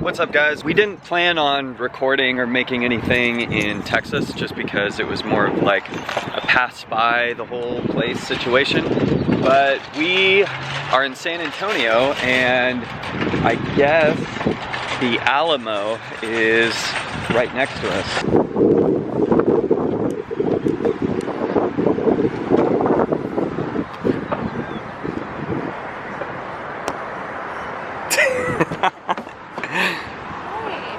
What's up, guys? We didn't plan on recording or making anything in Texas just because it was more of like a pass by the whole place situation. But we are in San Antonio, and I guess the Alamo is right next to us.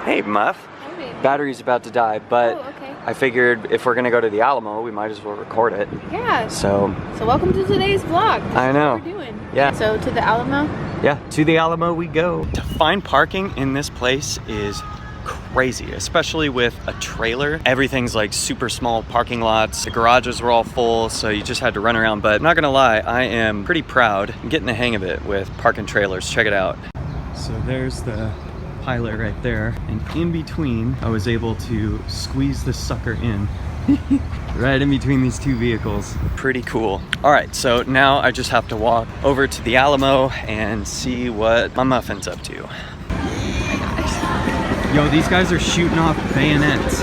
Hey, Muff. Hey. Battery's about to die, but okay. I figured if we're gonna go to the Alamo, we might as well record it. Yeah. So welcome to today's vlog. I know. What we're doing. Yeah. So to the Alamo? Yeah, to the Alamo we go. To find parking in this place is crazy, especially with a trailer. Everything's like super small parking lots. The garages were all full, so you just had to run around. But I'm not gonna lie, I am pretty proud. I'm getting the hang of it with parking trailers. Check it out. So there's the pilot right there, and in between I was able to squeeze this sucker in right in between these two vehicles. Pretty cool. All right, so now I just have to walk over to the Alamo and see what my muffin's up to. Yo, these guys are shooting off bayonets.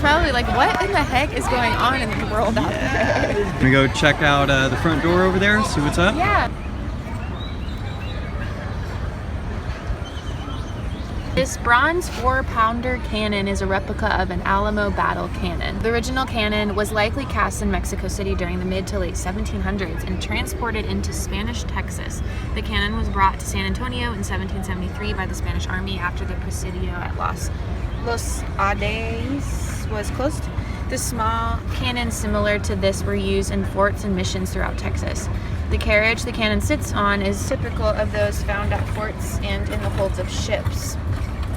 Probably like, what in the heck is going on in the world out there? Gonna go check out the front door over there, see what's up? Yeah. This bronze 4-pounder cannon is a replica of an Alamo battle cannon. The original cannon was likely cast in Mexico City during the mid to late 1700s and transported into Spanish Texas. The cannon was brought to San Antonio in 1773 by the Spanish Army after the Presidio at Los Ades was closed. The small cannons similar to this were used in forts and missions throughout Texas. The carriage the cannon sits on is typical of those found at forts and in the holds of ships.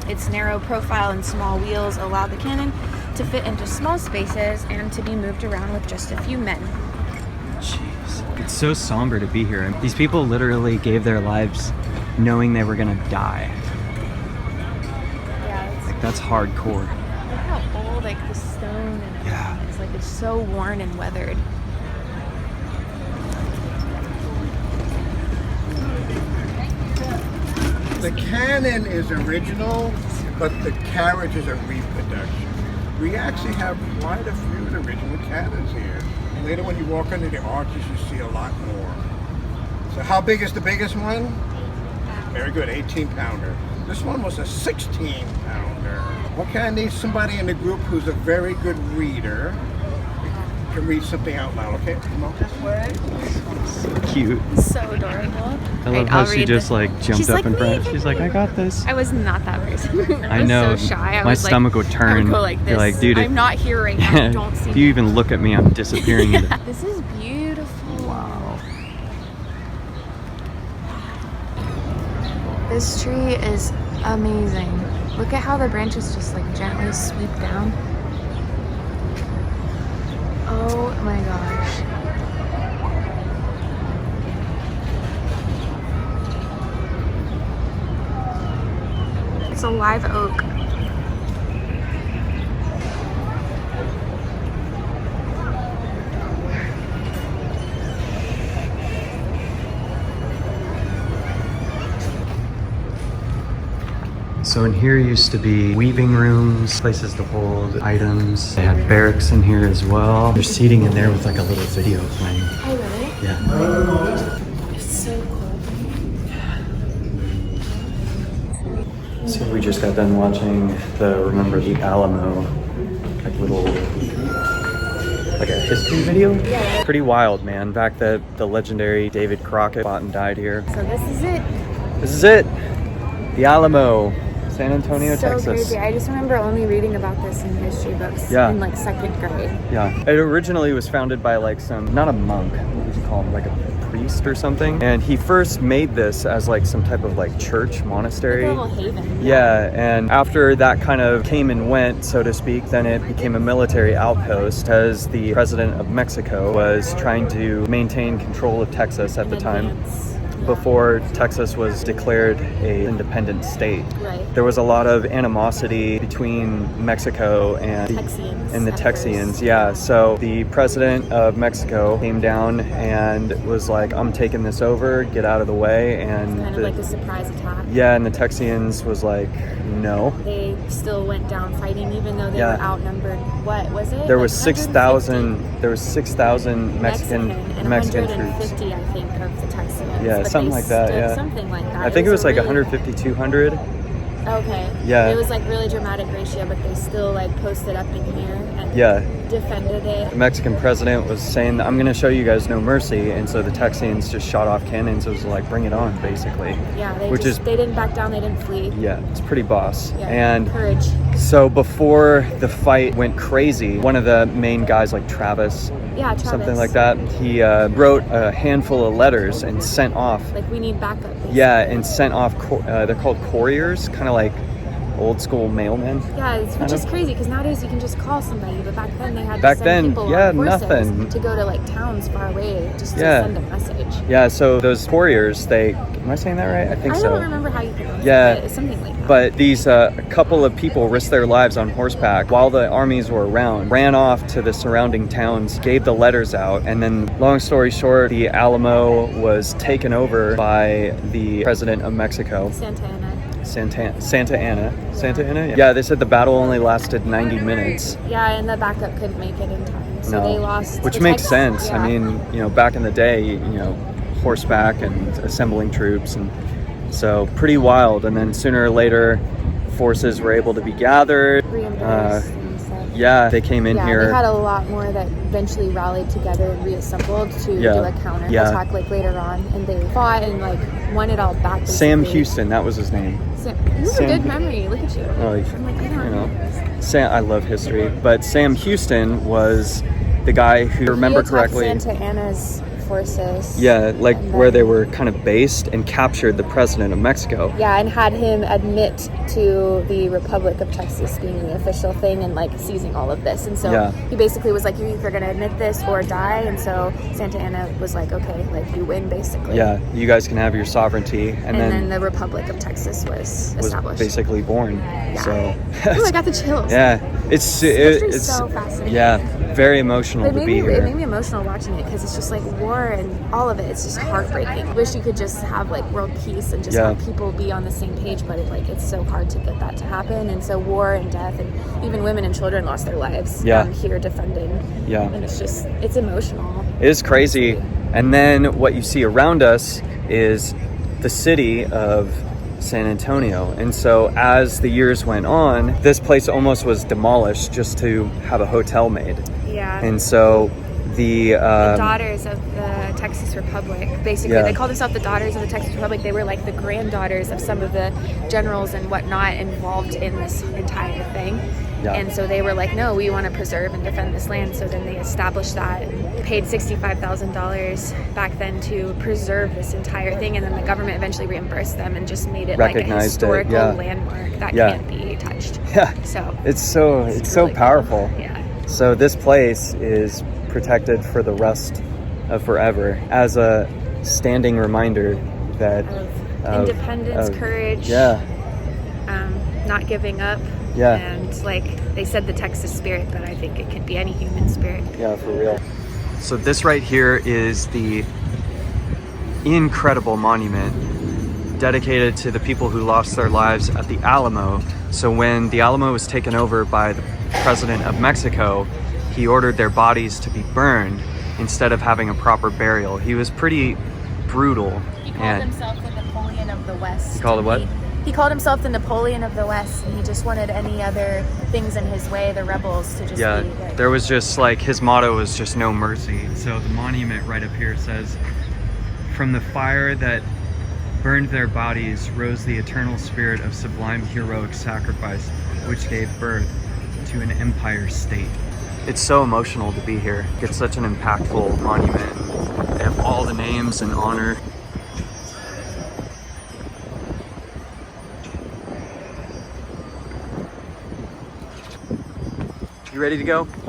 Its narrow profile and small wheels allow the cannon to fit into small spaces and to be moved around with just a few men. Jeez, it's so somber to be here. These people literally gave their lives knowing they were gonna die. Yeah, Like, that's hardcore. look how old like the stone and Yeah. it's like it's so worn and weathered. The cannon is original, but the carriage is a reproduction. We actually have quite a few of the original cannons here. Later when you walk under the arches, you see a lot more. So how big is the biggest one? Very good, 18-pounder. This one was a 16-pounder. Okay, I need somebody in the group who's a very good reader. Can read something out loud, okay? Come on. So cute. So adorable. I love how she just like jumped up in front. She's like, I got this. I was not that person. I know. I was so shy. My stomach would turn. I would go like this. You're like, dude, I'm not here right now. Don't see if you me. even look at me, I'm disappearing. Yeah. This is beautiful. Wow. This tree is amazing. Look at how the branches just like gently sweep down. Oh my gosh. It's a live oak. So in here used to be weaving rooms, places to hold items. They had barracks in here as well. There's seating in there with like a little video playing. Oh really? Yeah. It's so cool. So we just got done watching the Remember the Alamo, like little, like a history video? Yeah. Pretty wild, man. The fact that the legendary David Crockett fought and died here. So this is it. This is it. The Alamo. San Antonio, so Texas. Crazy. I just remember only reading about this in history books in like 2nd grade. Yeah. It originally was founded by like not a monk, what would you call him, like a priest or something. And he first made this as like some type of like church, monastery. Like a little haven. Yeah, and after that kind of came and went, so to speak, then it became a military outpost as the president of Mexico was trying to maintain control of Texas at the time. Before Texas was declared an independent state. Right. There was a lot of animosity between Mexico and the Texians. Yeah, so the president of Mexico came down and was like, I'm taking this over, get out of the way. And kind of like a surprise attack. Yeah, and the Texians was like, no. They still went down fighting even though they were outnumbered. What was it? There was 6,000 Mexican and Mexican 150, troops. I think, of the Texians. Yeah, but something like that, yeah. Something like that. I think it was like 150, 200. Okay. Yeah. It was like really dramatic ratio, but they still like posted up in here and defended it. The Mexican president was saying, I'm going to show you guys no mercy. And so the Texians just shot off cannons. It was like, bring it on, basically. Yeah, they didn't back down. They didn't flee. Yeah, it's pretty boss. Yeah, and courage. So before the fight went crazy, one of the main guys, like Travis, something like that, he wrote a handful of letters and sent off. Like, we need backup. Basically. Yeah, and sent off, they're called couriers, kind of like old school mailmen. Yeah, which is crazy because nowadays you can just call somebody, but back then they had to send people on horses nothing. To go to like towns far away just to send a message. Yeah, so those couriers, am I saying that right? I think so. I don't remember how you pronounce it, but something like that. But these a couple of people risked their lives on horseback while the armies were around, ran off to the surrounding towns, gave the letters out, and then long story short, the Alamo was taken over by the president of Mexico. Santa Ana? Yeah, they said the battle only lasted 90 minutes. Yeah, and the backup couldn't make it in time. So they lost. Which makes sense. Yeah. I mean, back in the day, horseback and assembling troops, and so pretty wild. And then sooner or later, forces were able to be gathered. Yeah, they came in here. They had a lot more that eventually rallied together and reassembled to do a counter attack like later on, and they fought and like won it all back. Basically. Sam Houston, that was his name. You have a good memory. Look at you. Oh, I love history, but Sam Houston was the guy who, remember correctly, Santa Ana's forces. Yeah, like where they were kind of based and captured the president of Mexico. Yeah, and had him admit to the Republic of Texas being the official thing and like seizing all of this. And so he basically was like, you're either going to admit this or die. And so Santa Ana was like, okay, like you win basically. Yeah, you guys can have your sovereignty. And then the Republic of Texas was established. Basically born. Yeah. So I got the chills. Yeah, it's so fascinating. Yeah, very emotional to be here. It made me emotional watching it because it's just like war and all of it. It's just heartbreaking. I wish you could just have like world peace and just have people be on the same page, but it's so hard to get that to happen. And so war and death, and even women and children lost their lives here defending. Yeah, and it's emotional. It is crazy. And then what you see around us is the city of San Antonio. And so as the years went on, this place almost was demolished just to have a hotel made. Yeah. And so the daughters of the Texas Republic, basically, they called themselves the daughters of the Texas Republic. They were like the granddaughters of some of the generals and whatnot involved in this entire thing. Yeah. And so they were like, no, we want to preserve and defend this land. So then they established that and paid $65,000 back then to preserve this entire thing. And then the government eventually reimbursed them and just made it like a historical landmark that can't be touched. Yeah. So it's so powerful. Cool. Yeah. So this place is protected for the rest of forever as a standing reminder that of independence, courage, not giving up. Yeah. And like they said, the Texas spirit, but I think it can be any human spirit. Yeah, for real. So this right here is the incredible monument dedicated to the people who lost their lives at the Alamo. So when the Alamo was taken over by the president of Mexico, he ordered their bodies to be burned instead of having a proper burial. He was pretty brutal. He called himself the Napoleon of the West. He called it what? He called himself the Napoleon of the West, and he just wanted any other things in his way, the rebels, to just be like... There was just like, his motto was just no mercy. So the monument right up here says, from the fire that burned their bodies, rose the eternal spirit of sublime heroic sacrifice, which gave birth to an empire state. It's so emotional to be here. It's such an impactful monument. They have all the names and honor. You ready to go? Ready.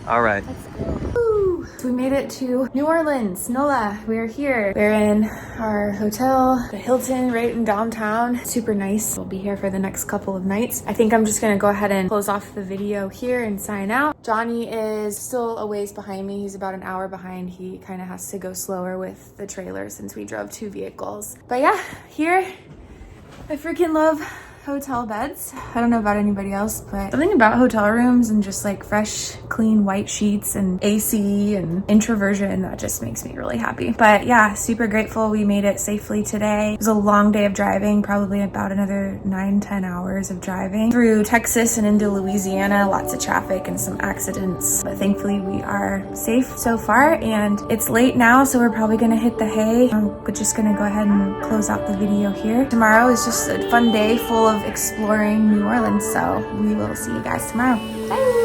All right. Let's go. Woo! We made it to New Orleans, NOLA. We're here. We're in our hotel, the Hilton, right in downtown. Super nice. We'll be here for the next couple of nights. I think I'm just gonna go ahead and close off the video here and sign out. Johnny is still a ways behind me. He's about an hour behind. He kind of has to go slower with the trailer since we drove 2 vehicles. But yeah, here, I freaking love hotel beds. I don't know about anybody else, but something about hotel rooms and just like fresh, clean white sheets and AC and introversion, that just makes me really happy. But yeah, super grateful we made it safely today. It was a long day of driving, probably about another 9-10 hours of driving through Texas and into Louisiana. Lots of traffic and some accidents, but thankfully we are safe so far. And it's late now, so we're probably gonna hit the hay. We're just gonna go ahead and close out the video here. Tomorrow is just a fun day full of exploring New Orleans, so we will see you guys tomorrow. Bye.